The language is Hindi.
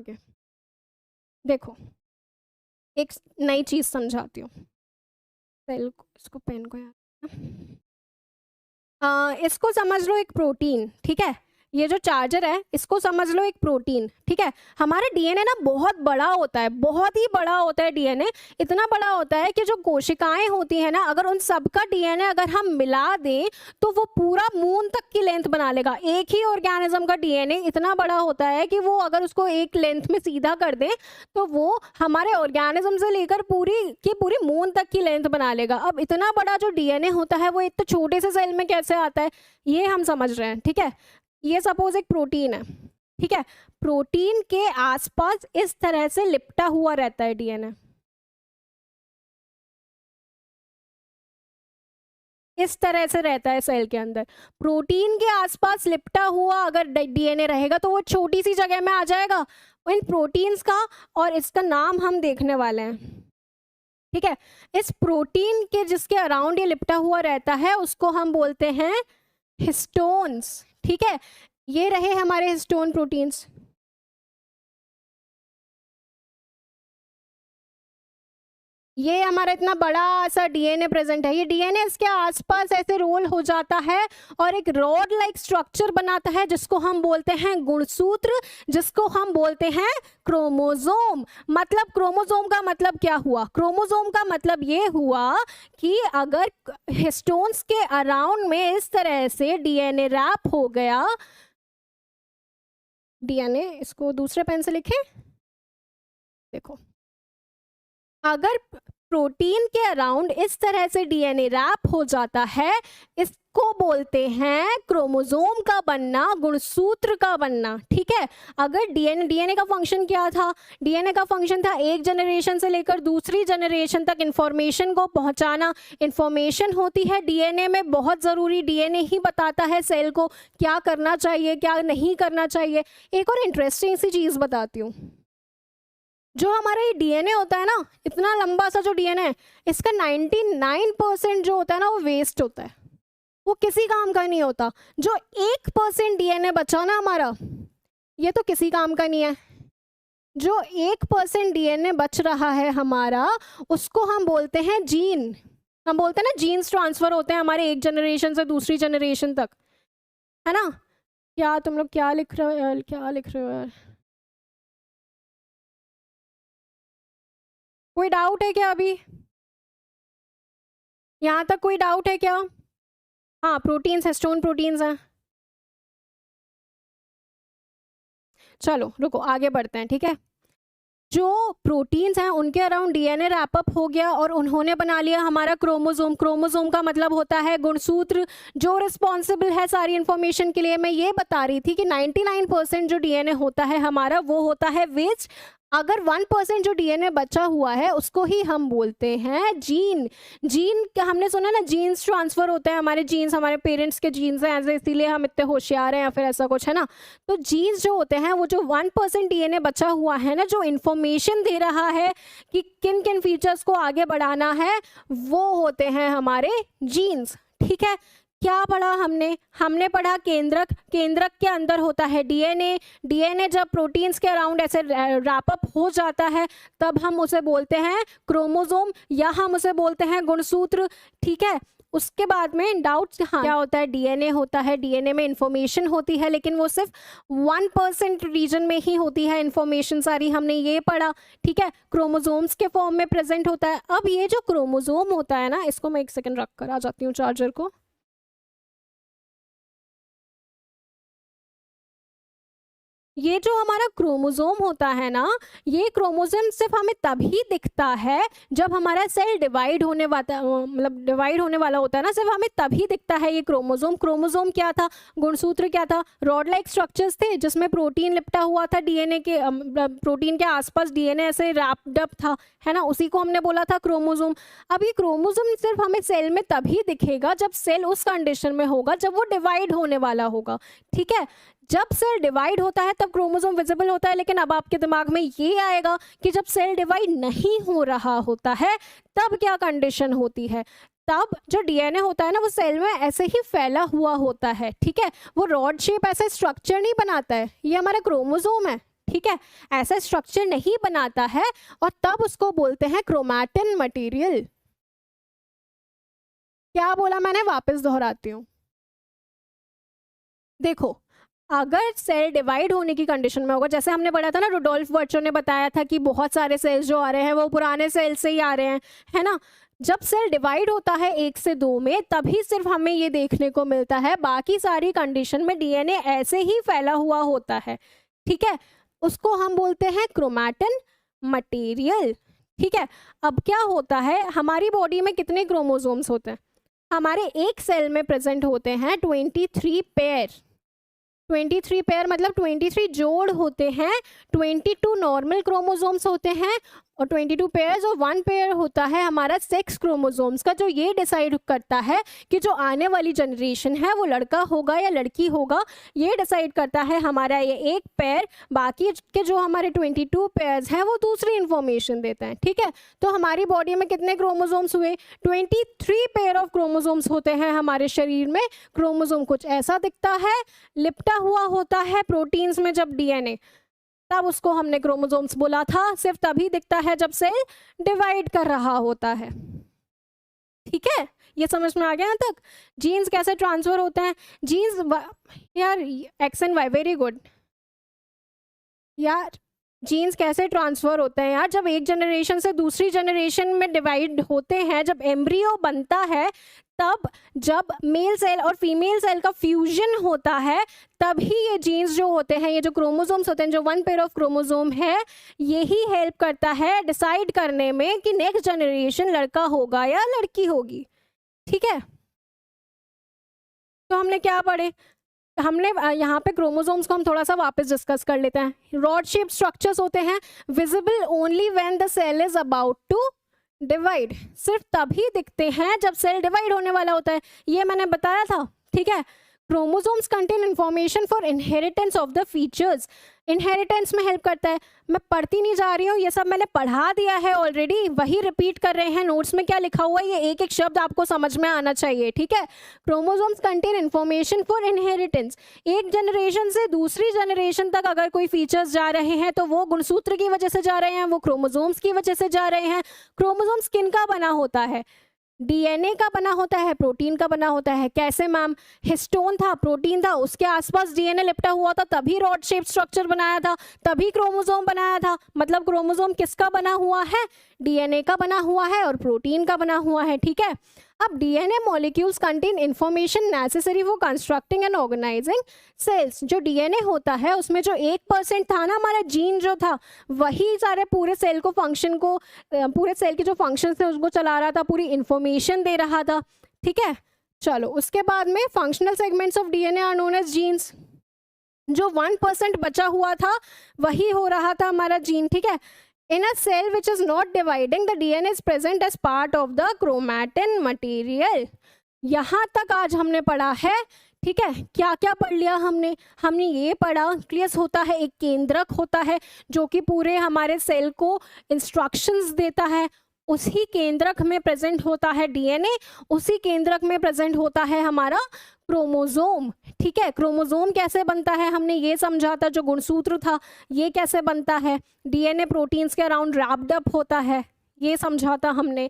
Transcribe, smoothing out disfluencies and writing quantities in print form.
आगे। देखो एक नई चीज समझाती हूँ। सेल को, इसको पेन को याद, इसको समझ लो एक प्रोटीन, ठीक है। ये जो चार्जर है इसको समझ लो एक प्रोटीन, ठीक है। हमारा डीएनए ना बहुत बड़ा होता है, बहुत ही बड़ा होता है डीएनए। इतना बड़ा होता है कि जो कोशिकाएं होती है ना, अगर उन सबका डीएनए अगर हम मिला दें तो वो पूरा मून तक की लेंथ बना लेगा। एक ही ऑर्गेनिज्म का डीएनए इतना बड़ा होता है कि वो अगर उसको एक लेंथ में सीधा कर दें तो वो हमारे ऑर्गेनिज्म से लेकर पूरी की पूरी मून तक की लेंथ बना लेगा। अब इतना बड़ा जो डीएनए होता है वो एक तो छोटे से सेल में कैसे आता है, ये हम समझ रहे हैं, ठीक है। ये सपोज एक प्रोटीन है, ठीक है। प्रोटीन के आसपास इस तरह से लिपटा हुआ रहता है डीएनए, इस तरह से रहता है सेल के अंदर। प्रोटीन के आसपास लिपटा हुआ अगर डीएनए रहेगा तो वो छोटी सी जगह में आ जाएगा इन प्रोटीन्स का, और इसका नाम हम देखने वाले हैं, ठीक है। इस प्रोटीन के जिसके अराउंड ये लिपटा हुआ रहता है उसको हम बोलते हैं हिस्टोन्स, ठीक है। ये रहे हमारे हिस्टोन प्रोटीन्स। ये हमारा इतना बड़ा सा डीएनए प्रेजेंट है। ये डीएनए इसके आसपास ऐसे रोल हो जाता है और एक रॉड लाइक स्ट्रक्चर बनाता है जिसको हम बोलते हैं गुणसूत्र, जिसको हम बोलते हैं क्रोमोसोम। मतलब क्रोमोसोम का मतलब क्या हुआ? क्रोमोसोम का मतलब ये हुआ कि अगर हिस्टोन्स के अराउंड में इस तरह से डीएनए रैप हो गया, डीएनए, इसको दूसरे पेन से लिखें, देखो, अगर प्रोटीन के अराउंड इस तरह से डीएनए रैप हो जाता है, इसको बोलते हैं क्रोमोसोम का बनना, गुणसूत्र का बनना, ठीक है। अगर डीएनए का फंक्शन क्या था? डीएनए का फंक्शन था एक जनरेशन से लेकर दूसरी जनरेशन तक इंफॉर्मेशन को पहुंचाना। इंफॉर्मेशन होती है डीएनए में बहुत ज़रूरी, डीएनए ही बताता है सेल को क्या करना चाहिए क्या नहीं करना चाहिए। एक और इंटरेस्टिंग सी चीज़ बताती हूँ, जो हमारा ये डीएनए होता है ना, इतना लंबा सा जो डीएनए है, इसका 99% जो होता है ना वो वेस्ट होता है, वो किसी काम का नहीं होता। जो 1% डीएनए बचा ना हमारा, ये तो किसी काम का नहीं है। जो 1% डीएनए बच रहा है हमारा, उसको हम बोलते हैं जीन। हम बोलते हैं ना जीन्स ट्रांसफर होते हैं हमारे एक जनरेशन से दूसरी जनरेशन तक, है ना। क्या तुम लोग क्या लिख रहे हो यार, क्या लिख रहे हो यार? कोई डाउट है क्या अभी? यहाँ तक कोई डाउट है क्या? हाँ, प्रोटीन्स, हिस्टोन प्रोटीन्स हैं। चलो रुको आगे बढ़ते हैं, ठीक है। जो प्रोटीन्स हैं उनके अराउंड डीएनए रैपअप हो गया और उन्होंने बना लिया हमारा क्रोमोसोम। क्रोमोसोम का मतलब होता है गुणसूत्र, जो रिस्पॉन्सिबल है सारी इंफॉर्मेशन के लिए। मैं ये बता रही थी कि 99% जो डीएनए होता है हमारा वो होता है वेस्ट। अगर 1% जो डीएनए बचा हुआ है उसको ही हम बोलते हैं जीन। जीन का हमने सुना ना, जीन्स ट्रांसफर होते हैं, हमारे जीन्स हमारे पेरेंट्स के जीन्स हैं, ऐसे इसीलिए हम इतने होशियार हैं या फिर ऐसा कुछ, है ना। तो जीन्स जो होते हैं, वो जो 1% डीएनए बचा हुआ है ना, जो इन्फॉर्मेशन दे रहा है कि किन किन फीचर्स को आगे बढ़ाना है, वो होते हैं हमारे जीन्स, ठीक है। क्या पढ़ा हमने पढ़ा केंद्रक। केंद्रक के अंदर होता है डीएनए। डीएनए जब प्रोटीन्स के अराउंड ऐसे रैपअप हो जाता है तब हम उसे बोलते हैं क्रोमोसोम या हम उसे बोलते हैं गुणसूत्र, ठीक है। उसके बाद में डाउट्स, हाँ, क्या होता है? डीएनए होता है, डीएनए में इंफॉर्मेशन होती है, लेकिन वो सिर्फ 1% रीजन में ही होती है इंफॉर्मेशन सारी, हमने ये पढ़ा, ठीक है। क्रोमोसोम्स के फॉर्म में प्रेजेंट होता है। अब ये जो क्रोमोसोम होता है ना, इसको मैं एक सेकंड रख कर आ जाती हूँ चार्जर को। ये जो हमारा क्रोमोसोम होता है ना, ये क्रोमोसोम सिर्फ हमें तभी दिखता है जब हमारा सेल डिवाइड होने वाला, मतलब डिवाइड होने वाला होता है ना, सिर्फ हमें तभी दिखता है ये क्रोमोसोम। क्रोमोसोम क्या था? गुणसूत्र क्या था? रॉड लाइक स्ट्रक्चर्स थे जिसमें प्रोटीन लिपटा हुआ था डीएनए के, प्रोटीन के आसपास डीएनए ऐसे रैप्ड अप था, है ना, उसी को हमने बोला था क्रोमोसोम। अब ये क्रोमोसोम सिर्फ हमें सेल में तभी दिखेगा जब सेल उस कंडीशन में होगा जब वो डिवाइड होने वाला होगा, ठीक है। जब सेल डिवाइड होता है तब क्रोमोसोम विजिबल होता है। लेकिन अब आपके दिमाग में ये आएगा कि जब सेल डिवाइड नहीं हो रहा होता है तब क्या कंडीशन होती है? तब जो डीएनए होता है ना, वो सेल में ऐसे ही फैला हुआ होता है, ठीक है। वो रॉड शेप ऐसे स्ट्रक्चर नहीं बनाता है, ये हमारा क्रोमोसोम है, ठीक है, ऐसा स्ट्रक्चर नहीं बनाता है और तब उसको बोलते हैं क्रोमैटिन मटेरियल। क्या बोला मैंने, वापस दोहराती हूँ। देखो, अगर सेल डिवाइड होने की कंडीशन में होगा, जैसे हमने पढ़ा था ना, रुडोल्फ वर्चो ने बताया था कि बहुत सारे सेल्स जो आ रहे हैं वो पुराने सेल से ही आ रहे हैं, है ना। जब सेल डिवाइड होता है 1 से 2 में, तभी सिर्फ हमें ये देखने को मिलता है, बाकी सारी कंडीशन में डीएनए ऐसे ही फैला हुआ होता है, ठीक है। उसको हम बोलते हैं क्रोमैटिन मटेरियल, ठीक है। अब क्या होता है, हमारी बॉडी में कितने क्रोमोसोम्स होते हैं? हमारे एक सेल में प्रेजेंट होते हैं 23 पेयर। 23 पेयर मतलब 23 जोड़ होते हैं, 22 नॉर्मल क्रोमोसोम्स होते हैं और 22 पेयर्स और 1 पेयर होता है हमारा सेक्स क्रोमोसोम्स का, जो ये डिसाइड करता है कि जो आने वाली जनरेशन है वो लड़का होगा या लड़की होगा, ये डिसाइड करता है हमारा ये एक पेयर। बाकी के जो हमारे 22 पेयर्स हैं वो दूसरी इंफॉर्मेशन देते हैं, ठीक है। तो हमारी बॉडी में कितने क्रोमोसोम्स हुए? 23 पेयर ऑफ क्रोमोसोम्स होते हैं हमारे शरीर में। क्रोमोसोम कुछ ऐसा दिखता है, लिपटा हुआ होता है प्रोटीन्स में जब डीएनए, तब उसको हमने क्रोमोसोम्स बोला था। सिर्फ तभी दिखता है जब सेल डिवाइड कर रहा होता है, ठीक है। ये समझ में आ गया यहाँ तक? जीन्स कैसे ट्रांसफर होते हैं? जीन्स यार, X and Y, very good यार। जीन्स कैसे ट्रांसफर होते हैं यार? जब एक जनरेशन से दूसरी जनरेशन में डिवाइड होते हैं, जब एम्ब्रियो बनता है, तब जब मेल सेल और फीमेल सेल का फ्यूजन होता है, तभी ये जीन्स जो होते हैं, ये जो क्रोमोसोम्स होते हैं, जो 1 पेयर ऑफ क्रोमोसोम है, यही हेल्प करता है डिसाइड करने में कि नेक्स्ट जनरेशन लड़का होगा या लड़की होगी, ठीक है। तो हमने क्या पढ़े? हमने यहाँ पे क्रोमोसोम्स को हम थोड़ा सा वापस डिस्कस कर लेते हैं। रॉड शेप स्ट्रक्चर्स होते हैं, visible only when the cell is about to divide. सिर्फ तभी दिखते हैं जब सेल डिवाइड होने वाला होता है, ये मैंने बताया था, ठीक है। Chromosomes contain information for inheritance of the features. Inheritance में हेल्प करता है। मैं पढ़ती नहीं जा रही हूँ, ये सब मैंने पढ़ा दिया है ऑलरेडी, वही रिपीट कर रहे हैं। नोट्स में क्या लिखा हुआ है, ये एक एक शब्द आपको समझ में आना चाहिए, ठीक है। Chromosomes contain information for inheritance. एक जनरेशन से दूसरी जनरेशन तक अगर कोई फीचर्स जा रहे हैं तो वो गुणसूत्र की वजह से जा रहे हैं, वो क्रोमोसोम्स की वजह से जा रहे हैं। क्रोमोसोम्स किन का बना होता है? डीएनए का बना होता है, प्रोटीन का बना होता है। कैसे मैम? हिस्टोन था, प्रोटीन था, उसके आसपास डीएनए लिपटा हुआ था, तभी रॉड शेप स्ट्रक्चर बनाया था, तभी क्रोमोसोम बनाया था। मतलब क्रोमोसोम किसका बना हुआ है? डीएनए का बना हुआ है और प्रोटीन का बना हुआ है, ठीक है। अब DNA molecules contain information necessary for constructing and organising cells. जो डीएनए होता है उसमें जो 1% था ना, हमारा जीन जो था, वही सारे पूरे सेल को फंक्शन को, पूरे सेल के जो फंक्शन थे उसको चला रहा था, पूरी इंफॉर्मेशन दे रहा था, ठीक है। चलो, उसके बाद में functional segments of DNA are known as genes. जो 1% बचा हुआ था वही हो रहा था हमारा जीन, ठीक है। In a cell which is not dividing, the DNA is present as part of the chromatin material. यहाँ तक आज हमने पढ़ा है, ठीक है। क्या क्या पढ़ लिया हमने? हमने ये पढ़ा, न्यूक्लियस होता है, एक केंद्रक होता है जो कि पूरे हमारे सेल को इंस्ट्रक्शंस देता है। उसी केंद्रक में प्रेजेंट होता है डीएनए, उसी केंद्रक में प्रेजेंट होता है हमारा क्रोमोसोम, ठीक है। क्रोमोसोम कैसे बनता है हमने ये समझा था, जो गुणसूत्र था ये कैसे बनता है, डीएनए प्रोटीन्स के अराउंड रैप्ड अप होता है, ये समझा था हमने।